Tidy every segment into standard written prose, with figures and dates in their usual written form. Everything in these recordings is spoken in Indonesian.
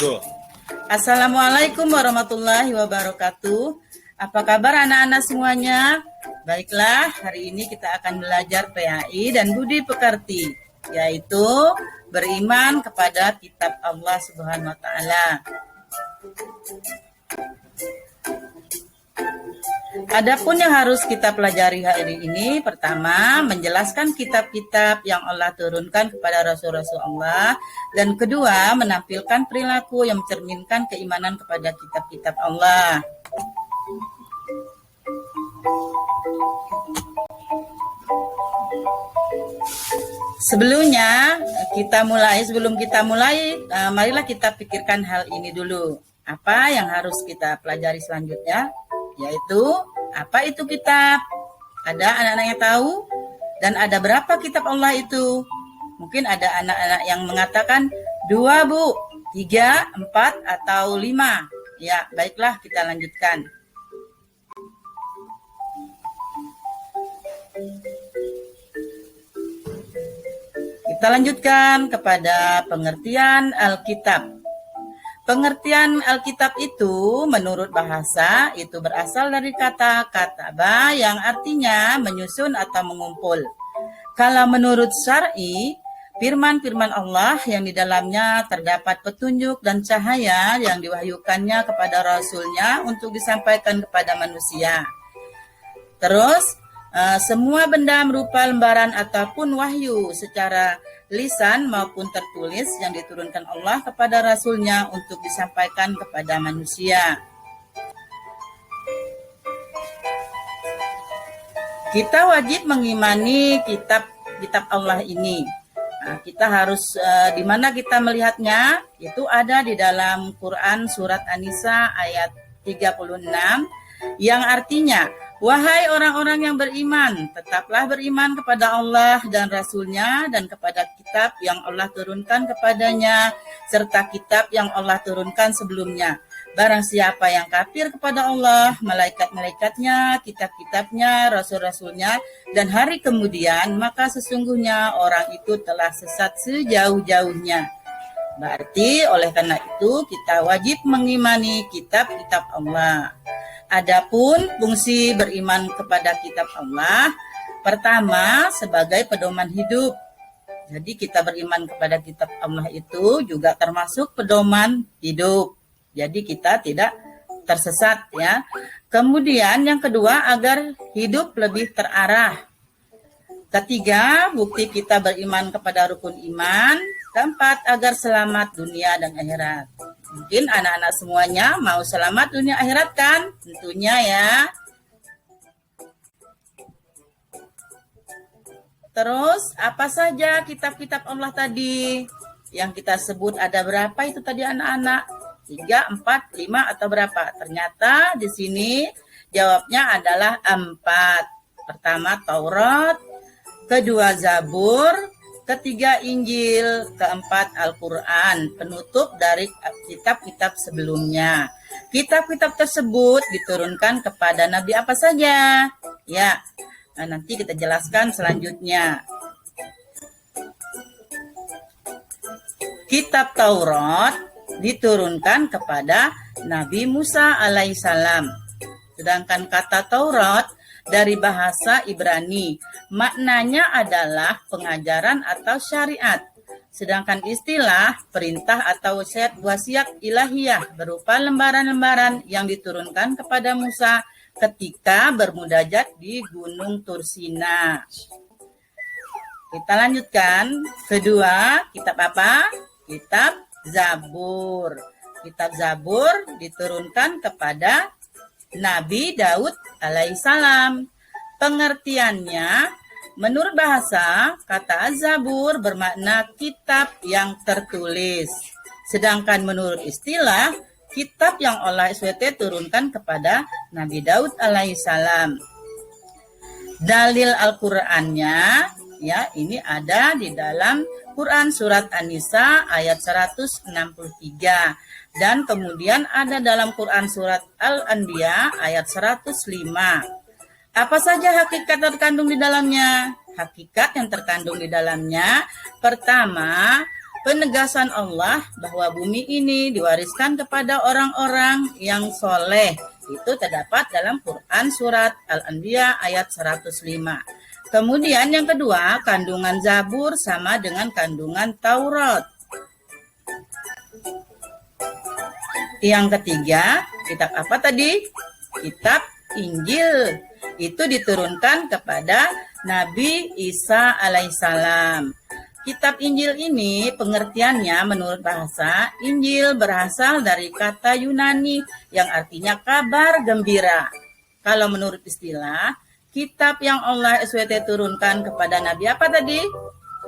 Go. Assalamualaikum warahmatullahi wabarakatuh. Apa kabar anak-anak semuanya? Baiklah, hari ini kita akan belajar PAI dan budi pekerti, yaitu beriman kepada kitab Allah Subhanahu wa taala. Adapun yang harus kita pelajari hari ini, pertama, menjelaskan kitab-kitab yang Allah turunkan kepada Rasul-Rasul Allah, dan kedua, menampilkan perilaku yang mencerminkan keimanan kepada kitab-kitab Allah. Sebelum kita mulai, marilah kita pikirkan hal ini dulu. Apa yang harus kita pelajari selanjutnya? Yaitu, apa itu kitab? Ada anak-anak yang tahu? Dan ada berapa kitab Allah itu? Mungkin ada anak-anak yang mengatakan 2, Bu, 3, 4, atau 5. Ya, baiklah kita lanjutkan. Kita lanjutkan kepada pengertian Alkitab. Pengertian Alkitab itu menurut bahasa itu berasal dari kata kataba yang artinya menyusun atau mengumpul. Kalau menurut syar'i, firman-firman Allah yang di dalamnya terdapat petunjuk dan cahaya yang diwahyukannya kepada Rasulnya untuk disampaikan kepada manusia. Terus, semua benda berupa lembaran ataupun wahyu secara lisan maupun tertulis yang diturunkan Allah kepada Rasulnya untuk disampaikan kepada manusia. Kita wajib mengimani kitab Allah ini. Nah, kita harus di mana kita melihatnya? Itu ada di dalam Quran surat An-Nisa ayat 36 yang artinya, wahai orang-orang yang beriman, tetaplah beriman kepada Allah dan Rasul-Nya dan kepada kitab yang Allah turunkan kepadanya, serta kitab yang Allah turunkan sebelumnya. Barang siapa yang kafir kepada Allah, malaikat-malaikatnya, kitab-kitabnya, rasul-rasulnya, dan hari kemudian, maka sesungguhnya orang itu telah sesat sejauh-jauhnya. Berarti oleh karena itu kita wajib mengimani kitab-kitab Allah. Adapun fungsi beriman kepada kitab Allah, pertama sebagai pedoman hidup. Jadi kita beriman kepada kitab Allah itu juga termasuk pedoman hidup. Jadi kita tidak tersesat ya. Kemudian yang kedua agar hidup lebih terarah. Ketiga, bukti kita beriman kepada rukun iman. Keempat, agar selamat dunia dan akhirat. Mungkin anak-anak semuanya mau selamat dunia akhirat kan? Tentunya ya. Terus, apa saja kitab-kitab Allah tadi? Yang kita sebut ada berapa itu tadi anak-anak? 3, 4, 5 atau berapa? Ternyata di sini jawabnya adalah 4. Pertama Taurat, kedua Zabur, ketiga Injil, keempat Al-Quran, penutup dari kitab-kitab sebelumnya. Kitab-kitab tersebut diturunkan kepada Nabi apa saja? Ya, nanti kita jelaskan selanjutnya. Kitab Taurat diturunkan kepada Nabi Musa alaihissalam. Sedangkan kata Taurat dari bahasa Ibrani, maknanya adalah pengajaran atau syariat. Sedangkan istilah perintah atau wasiat ilahiyah berupa lembaran-lembaran yang diturunkan kepada Musa ketika bermudajat di Gunung Tursina. Kita lanjutkan. Kedua, kitab apa? Kitab Zabur. Kitab Zabur diturunkan kepada Nabi Daud alaihissalam. Pengertiannya, menurut bahasa, kata Zabur bermakna kitab yang tertulis. Sedangkan menurut istilah, kitab yang Allah SWT turunkan kepada Nabi Daud alaihissalam. Dalil Al-Qur'annya, ya, ini ada di dalam Quran surat An-Nisa ayat 163 dan kemudian ada dalam Quran surat Al-Anbiya ayat 105. Apa saja hakikat terkandung di dalamnya? Hakikat yang terkandung di dalamnya, pertama, penegasan Allah bahwa bumi ini diwariskan kepada orang-orang yang soleh. Itu terdapat dalam Quran surat Al-Anbiya ayat 105. Kemudian yang kedua, kandungan Zabur sama dengan kandungan Taurat. Yang ketiga, kitab apa tadi? Kitab Injil. Itu diturunkan kepada Nabi Isa alaihissalam. Kitab Injil ini pengertiannya menurut bahasa, Injil berasal dari kata Yunani yang artinya kabar gembira. Kalau menurut istilah, kitab yang Allah SWT turunkan kepada Nabi apa tadi?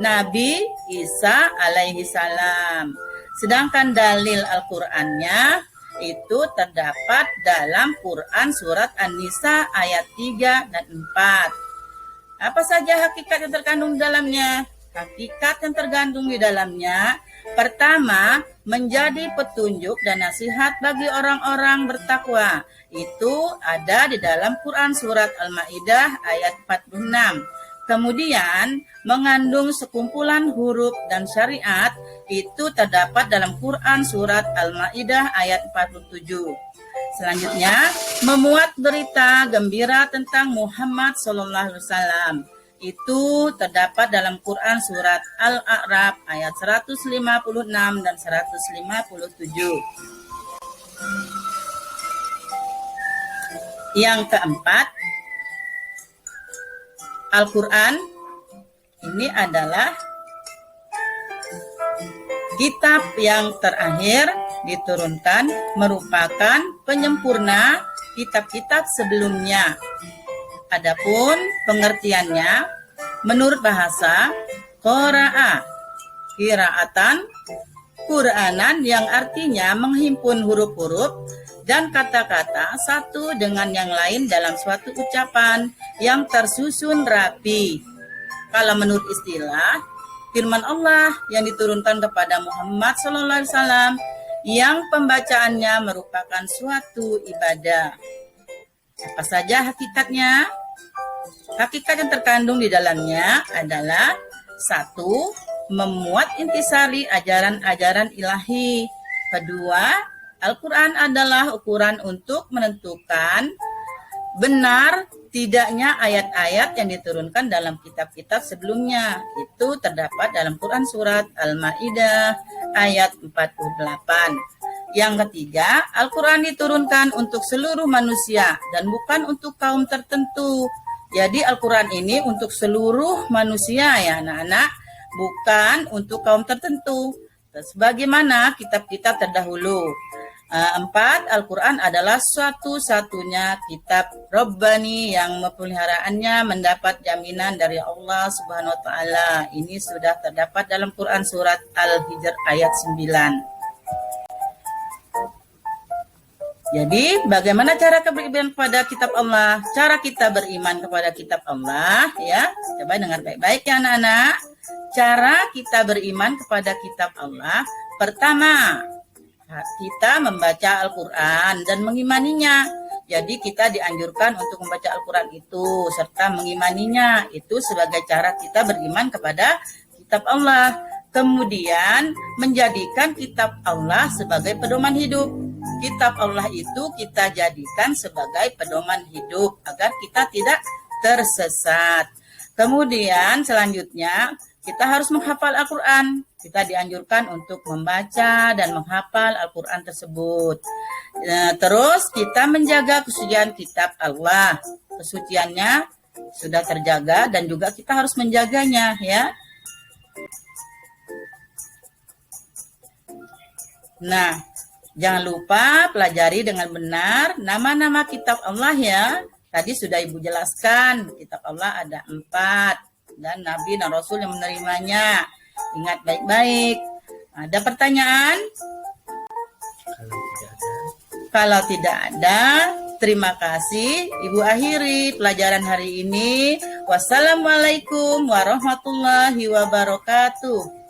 Nabi Isa alaihissalam. Sedangkan dalil Al-Qur'annya itu terdapat dalam Quran surat An-Nisa ayat 3 dan 4. Apa saja hakikat yang terkandung di dalamnya? Hakikat yang tergandung di dalamnya, pertama, menjadi petunjuk dan nasihat bagi orang-orang bertakwa. Itu ada di dalam Quran surat Al-Maidah ayat 46. Kemudian, mengandung sekumpulan huruf dan syariat, itu terdapat dalam Quran surat Al-Maidah ayat 47. Selanjutnya, memuat berita gembira tentang Muhammad SAW. Itu terdapat dalam Quran surat Al-A'raf ayat 156 dan 157. Yang keempat, Al-Quran ini adalah kitab yang terakhir diturunkan, merupakan penyempurna kitab-kitab sebelumnya. Adapun pengertiannya menurut bahasa, qira'a, qira'atan, Qur'anan yang artinya menghimpun huruf-huruf dan kata-kata satu dengan yang lain dalam suatu ucapan yang tersusun rapi. Kalau menurut istilah, firman Allah yang diturunkan kepada Muhammad SAW yang pembacaannya merupakan suatu ibadah. Apa saja hakikatnya? Hakikat yang terkandung di dalamnya adalah satu, memuat intisari ajaran-ajaran ilahi. Kedua, Al-Quran adalah ukuran untuk menentukan benar tidaknya ayat-ayat yang diturunkan dalam kitab-kitab sebelumnya. Itu terdapat dalam Quran surat Al-Maidah ayat 48. Yang ketiga, Al-Quran diturunkan untuk seluruh manusia dan bukan untuk kaum tertentu. Jadi Al-Quran ini untuk seluruh manusia ya anak-anak, bukan untuk kaum tertentu. Sebagaimana kitab-kitab terdahulu. 4. Al-Quran adalah satu-satunya kitab Rabbani yang pemeliharaannya mendapat jaminan dari Allah Subhanahu wa Ta'ala. Ini sudah terdapat dalam Quran surat Al-Hijr ayat 9. Jadi, bagaimana cara beriman kepada kitab Allah? Cara kita beriman kepada kitab Allah, ya. Coba dengar baik-baik ya anak-anak. Cara kita beriman kepada kitab Allah, pertama, kita membaca Al-Quran dan mengimaninya. Jadi kita dianjurkan untuk membaca Al-Quran itu serta mengimaninya. Itu sebagai cara kita beriman kepada kitab Allah. Kemudian menjadikan kitab Allah sebagai pedoman hidup. Kitab Allah itu kita jadikan sebagai pedoman hidup agar kita tidak tersesat. Kemudian selanjutnya kita harus menghafal Al-Quran. Kita dianjurkan untuk membaca dan menghafal Al-Quran tersebut. Terus kita menjaga kesucian kitab Allah. Kesuciannya sudah terjaga dan juga kita harus menjaganya ya. Nah, jangan lupa pelajari dengan benar nama-nama kitab Allah ya. Tadi sudah Ibu jelaskan, kitab Allah ada 4 dan Nabi dan Rasul yang menerimanya. Ingat baik-baik. Ada pertanyaan? Kalau tidak ada, terima kasih. Ibu akhiri pelajaran hari ini. Wassalamualaikum warahmatullahi wabarakatuh.